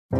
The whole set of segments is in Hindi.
हे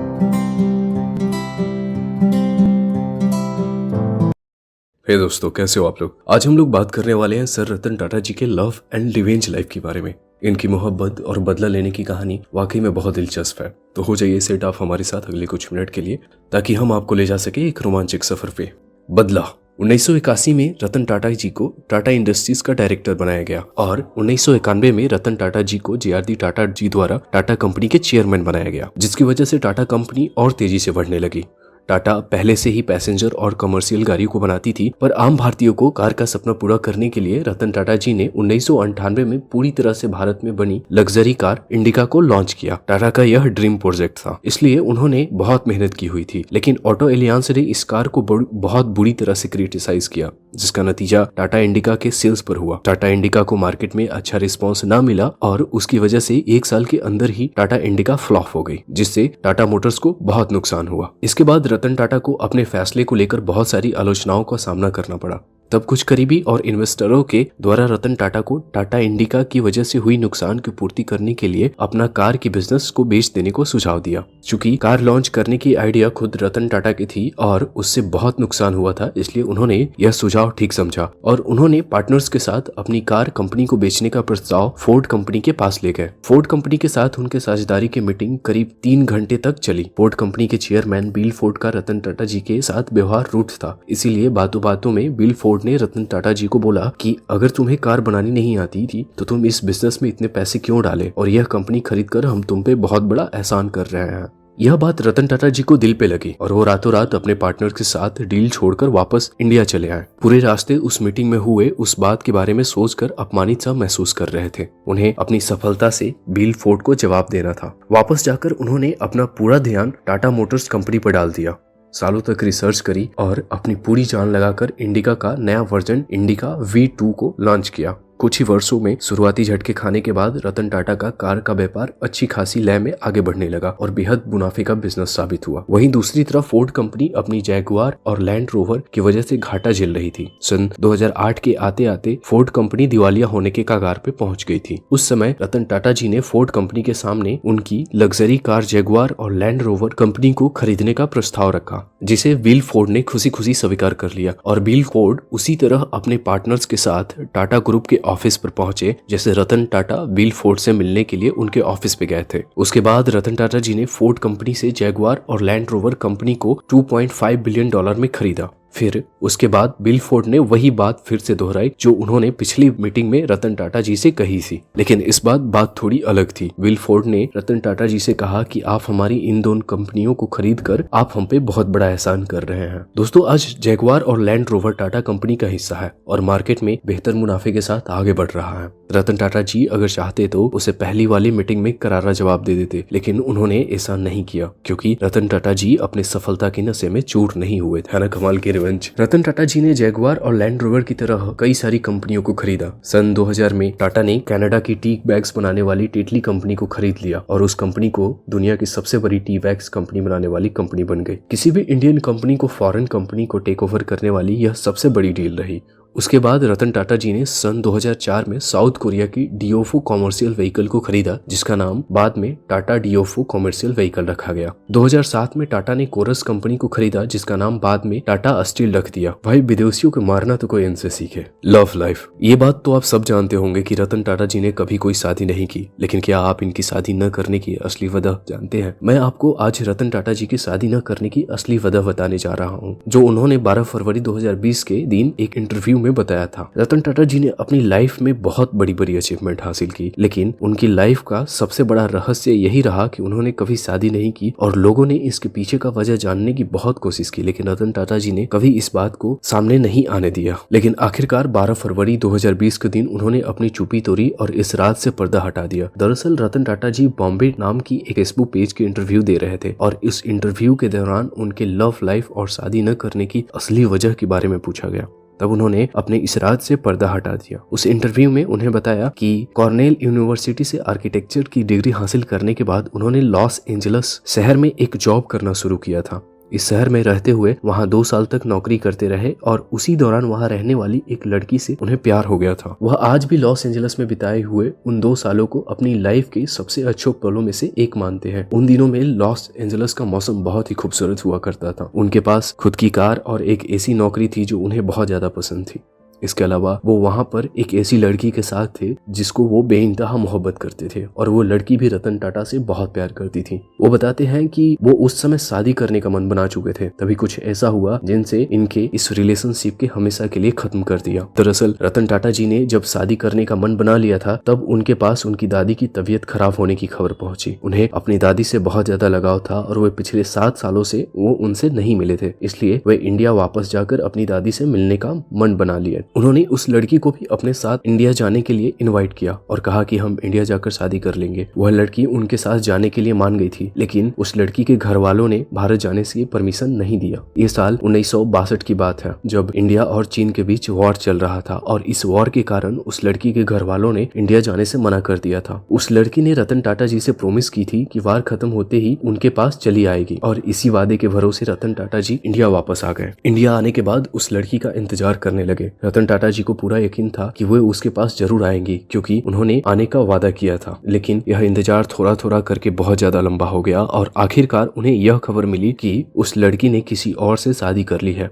दोस्तों, कैसे हो आप लोग। आज हम लोग बात करने वाले हैं सर रतन टाटा जी के लव एंड रिवेंज लाइफ के बारे में। इनकी मोहब्बत और बदला लेने की कहानी वाकई में बहुत दिलचस्प है। तो हो जाइए सेट आप हमारे साथ अगले कुछ मिनट के लिए, ताकि हम आपको ले जा सके एक रोमांचक सफर पे। बदला। 1981 में रतन टाटा जी को टाटा इंडस्ट्रीज का डायरेक्टर बनाया गया और 1991 में रतन टाटा जी को जे.आर.डी. टाटा जी द्वारा टाटा कंपनी के चेयरमैन बनाया गया, जिसकी वजह से टाटा कंपनी और तेजी से बढ़ने लगी। टाटा पहले से ही पैसेंजर और कमर्शियल गाड़ियों को बनाती थी, पर आम भारतीयों को कार का सपना पूरा करने के लिए रतन टाटा जी ने 1998 में पूरी तरह से भारत में बनी लग्जरी कार इंडिका को लॉन्च किया। टाटा का यह ड्रीम प्रोजेक्ट था, इसलिए उन्होंने बहुत मेहनत की हुई थी, लेकिन ऑटो एलियांस ने इस कार को बहुत बुरी तरह से क्रिटिसाइज किया, जिसका नतीजा टाटा इंडिका के सेल्स पर हुआ। टाटा इंडिका को मार्केट में अच्छा रिस्पॉन्स न मिला और उसकी वजह से एक साल के अंदर ही टाटा इंडिका फ्लॉप हो गई, जिससे टाटा मोटर्स को बहुत नुकसान हुआ। इसके बाद रतन टाटा को अपने फैसले को लेकर बहुत सारी आलोचनाओं का सामना करना पड़ा। तब कुछ करीबी और इन्वेस्टरों के द्वारा रतन टाटा को टाटा इंडिका की वजह से हुई नुकसान की पूर्ति करने के लिए अपना कार की बिजनेस को बेच देने को सुझाव दिया। चूंकि कार लॉन्च करने की आइडिया खुद रतन टाटा की थी और उससे बहुत नुकसान हुआ था, इसलिए उन्होंने यह सुझाव ठीक समझा और उन्होंने पार्टनर्स के साथ अपनी कार कंपनी को बेचने का प्रस्ताव फोर्ड कंपनी के पास ले गए। फोर्ड कंपनी के साथ उनके साझेदारी की मीटिंग करीब 3 घंटे तक चली। फोर्ड कंपनी के चेयरमैन बिल फोर्ड का रतन टाटा जी के साथ व्यवहार रूट था, इसीलिए बातों बातों में बिल फोर्ड ने रतन टाटा जी को बोला कि अगर तुम्हें कार बनानी नहीं आती थी तो तुम इस बिजनेस में इतने पैसे क्यों डाले, और यह कंपनी खरीद कर हम तुम पे बहुत बड़ा एहसान कर रहे हैं। यह बात रतन टाटा जी को दिल पे लगी और वो रातों रात अपने पार्टनर के साथ डील छोड़कर वापस इंडिया चले आए। पूरे रास्ते उस मीटिंग में हुए उस बात के बारे में सोचकर अपमानित सा महसूस कर रहे थे। उन्हें अपनी सफलता से बिल फोर्ड को जवाब देना था। वापस जाकर उन्होंने अपना पूरा ध्यान टाटा मोटर्स कंपनी पर डाल दिया। सालों तक रिसर्च करी और अपनी पूरी जान लगाकर इंडिका का नया वर्जन इंडिका V2 को लॉन्च किया। कुछ ही वर्षों में शुरुआती झटके खाने के बाद रतन टाटा का कार का व्यापार अच्छी खासी लय में आगे बढ़ने लगा और बेहद मुनाफे का बिजनेस साबित हुआ। वहीं दूसरी तरफ फोर्ड कंपनी अपनी जैगुआर और लैंड रोवर की वजह से घाटा झेल रही थी। सन 2008 के आते आते फोर्ड कंपनी दिवालिया होने के कगार पे पहुंच गई थी। उस समय रतन टाटा जी ने फोर्ड कंपनी के सामने उनकी लग्जरी कार जैगुआर और लैंड रोवर कंपनी को खरीदने का प्रस्ताव रखा, जिसे बिल फोर्ड ने खुशी खुशी स्वीकार कर लिया और बिल फोर्ड उसी तरह अपने पार्टनर्स के साथ टाटा ग्रुप के ऑफिस पर पहुंचे, जैसे रतन टाटा बिल फोर्ड से मिलने के लिए उनके ऑफिस पे गए थे। उसके बाद रतन टाटा जी ने फोर्ड कंपनी से जैगुआर और लैंड रोवर कंपनी को $2.5 बिलियन में खरीदा। फिर उसके बाद बिल फोर्ड ने वही बात फिर से दोहराई जो उन्होंने पिछली मीटिंग में रतन टाटा जी से कही थी, लेकिन इस बात थोड़ी अलग थी। बिल फोर्ड ने रतन टाटा जी से कहा कि आप हमारी इन दोनों कंपनियों को खरीद कर आप हम पे बहुत बड़ा एहसान कर रहे हैं। दोस्तों, आज जैगुआर और लैंड रोवर टाटा कंपनी का हिस्सा है और मार्केट में बेहतर मुनाफे के साथ आगे बढ़ रहा है। रतन टाटा जी अगर चाहते तो उसे पहली वाली मीटिंग में करारा जवाब दे देते, लेकिन उन्होंने ऐसा नहीं किया क्योंकि रतन टाटा जी अपने सफलता के नशे में चूर नहीं हुए थे। ना कमाल की रिवेंज। रतन टाटा जी ने जैगुआर और लैंड रोवर की तरह कई सारी कंपनियों को खरीदा। सन 2000 में टाटा ने कनाडा की टी बैग्स बनाने वाली टेटली कंपनी को खरीद लिया और उस कंपनी को दुनिया की सबसे बड़ी टी बैग्स कंपनी बनाने वाली कंपनी बन गई। किसी भी इंडियन कंपनी को फॉरेन कंपनी को टेक ओवर करने वाली यह सबसे बड़ी डील रही। उसके बाद रतन टाटा जी ने सन 2004 में साउथ कोरिया की डियोफू कॉमर्शियल व्हीकल को खरीदा, जिसका नाम बाद में टाटा डियोफू कॉमर्शियल व्हीकल रखा गया। 2007 में टाटा ने कोरस कंपनी को खरीदा, जिसका नाम बाद में टाटा स्टील रख दिया। भाई, विदेशियों को मारना तो कोई इनसे सीखे। Love life. ये बात तो आप सब जानते होंगे कि रतन टाटा जी ने कभी कोई शादी नहीं की, लेकिन क्या आप इनकी शादी न करने की असली वजह जानते हैं? मैं आपको आज रतन टाटा जी की शादी न करने की असली वजह बताने जा रहा हूँ, जो उन्होंने 12 फरवरी 2020 के दिन एक इंटरव्यू में बताया था। रतन टाटा जी ने अपनी लाइफ में बहुत बड़ी बड़ी अचीवमेंट हासिल की, लेकिन उनकी लाइफ का सबसे बड़ा रहस्य यही रहा कि उन्होंने कभी शादी नहीं की और लोगों ने इसके पीछे का वजह जानने की बहुत कोशिश की, लेकिन रतन टाटा जी ने कभी इस बात को सामने नहीं आने दिया। लेकिन आखिरकार 12 फरवरी 2020 के दिन उन्होंने अपनी चुप्पी तोड़ी और इस रात से पर्दा हटा दिया। दरअसल रतन टाटा जी बॉम्बे नाम की एक फेसबुक पेज के इंटरव्यू दे रहे थे और इस इंटरव्यू के दौरान उनके लव लाइफ और शादी न करने की असली वजह के बारे में पूछा गया। तब उन्होंने अपने इस राज से पर्दा हटा दिया। उस इंटरव्यू में उन्हें बताया कि कॉर्नेल यूनिवर्सिटी से आर्किटेक्चर की डिग्री हासिल करने के बाद उन्होंने लॉस एंजल्स शहर में एक जॉब करना शुरू किया था। इस शहर में रहते हुए वहाँ 2 साल तक नौकरी करते रहे और उसी दौरान वहाँ रहने वाली एक लड़की से उन्हें प्यार हो गया था। वह आज भी लॉस एंजलिस में बिताए हुए उन 2 सालों को अपनी लाइफ के सबसे अच्छे पलों में से एक मानते हैं। उन दिनों में लॉस एंजलिस का मौसम बहुत ही खूबसूरत हुआ करता था। उनके पास खुद की कार और एक ऐसी नौकरी थी जो उन्हें बहुत ज्यादा पसंद थी। इसके अलावा वो वहाँ पर एक ऐसी लड़की के साथ थे जिसको वो बेइंतहा मोहब्बत करते थे और वो लड़की भी रतन टाटा से बहुत प्यार करती थी। वो बताते हैं कि वो उस समय शादी करने का मन बना चुके थे, तभी कुछ ऐसा हुआ जिनसे इनके इस रिलेशनशिप के हमेशा के लिए खत्म कर दिया। दरअसल रतन टाटा जी ने जब शादी करने का मन बना लिया था तब उनके पास उनकी दादी की तबीयत खराब होने की खबर पहुंची। उन्हें अपनी दादी से बहुत ज्यादा लगाव था और वे पिछले 7 सालों से वो उनसे नहीं मिले थे, इसलिए वे इंडिया वापस जाकर अपनी दादी से मिलने का मन बना लिया। उन्होंने उस लड़की को भी अपने साथ इंडिया जाने के लिए इनवाइट किया और कहा कि हम इंडिया जाकर शादी कर लेंगे। वह लड़की उनके साथ जाने के लिए मान गई थी, लेकिन उस लड़की के घर वालों ने भारत जाने से परमिशन नहीं दिया। ये साल 1962 की बात है, जब इंडिया और चीन के बीच वॉर चल रहा था और इस वॉर के कारण उस लड़की के घर वालों ने इंडिया जाने से मना कर दिया था। उस लड़की ने रतन टाटा जी से प्रॉमिस की थी कि वार खत्म होते ही उनके पास चली आएगी और इसी वादे के भरोसे रतन टाटा जी इंडिया वापस आ गए। इंडिया आने के बाद उस लड़की का इंतजार करने लगे। रतन टाटा जी को पूरा यकीन था कि वो उसके पास जरूर आएंगी क्योंकि उन्होंने आने का वादा किया था, लेकिन यह इंतजार थोड़ा थोड़ा करके बहुत ज्यादा लंबा हो गया और आखिरकार उन्हें यह खबर मिली कि उस लड़की ने किसी और से शादी कर ली है।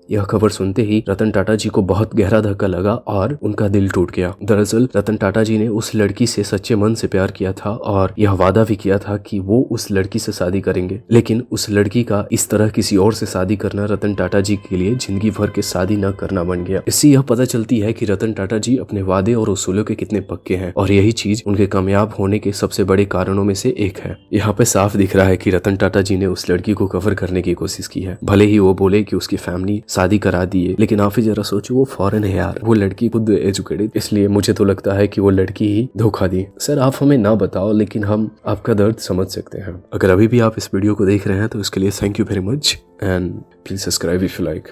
यह खबर सुनते ही रतन टाटा जी को बहुत गहरा धक्का लगा और उनका दिल टूट गया। दरअसल रतन टाटा जी ने उस लड़की से सच्चे मन से प्यार किया था और यह वादा भी किया था कि वो उस लड़की से शादी करेंगे, लेकिन उस लड़की का इस तरह किसी और से शादी करना रतन टाटा जी के लिए जिंदगी भर के शादी न करना बन गया। इससे यह पता चलती है कि रतन टाटा जी अपने वादे और उसूलों के कितने पक्के हैं और यही चीज उनके कामयाब होने के सबसे बड़े कारणों में से एक है। यहाँ पे साफ दिख रहा है कि रतन टाटा जी ने उस लड़की को कवर करने की कोशिश की है। भले ही वो बोले कि उसकी फैमिली शादी करा दिए, लेकिन आप ही जरा सोचो वो फॉरेन है यार, वो लड़की खुद एजुकेटेड, इसलिए मुझे तो लगता है कि वो लड़की ही धोखा दी। सर आप हमें ना बताओ, लेकिन हम आपका दर्द समझ सकते हैं। अगर अभी भी आप इस वीडियो को देख रहे हैं तो इसके लिए thank you very much and please subscribe if you like.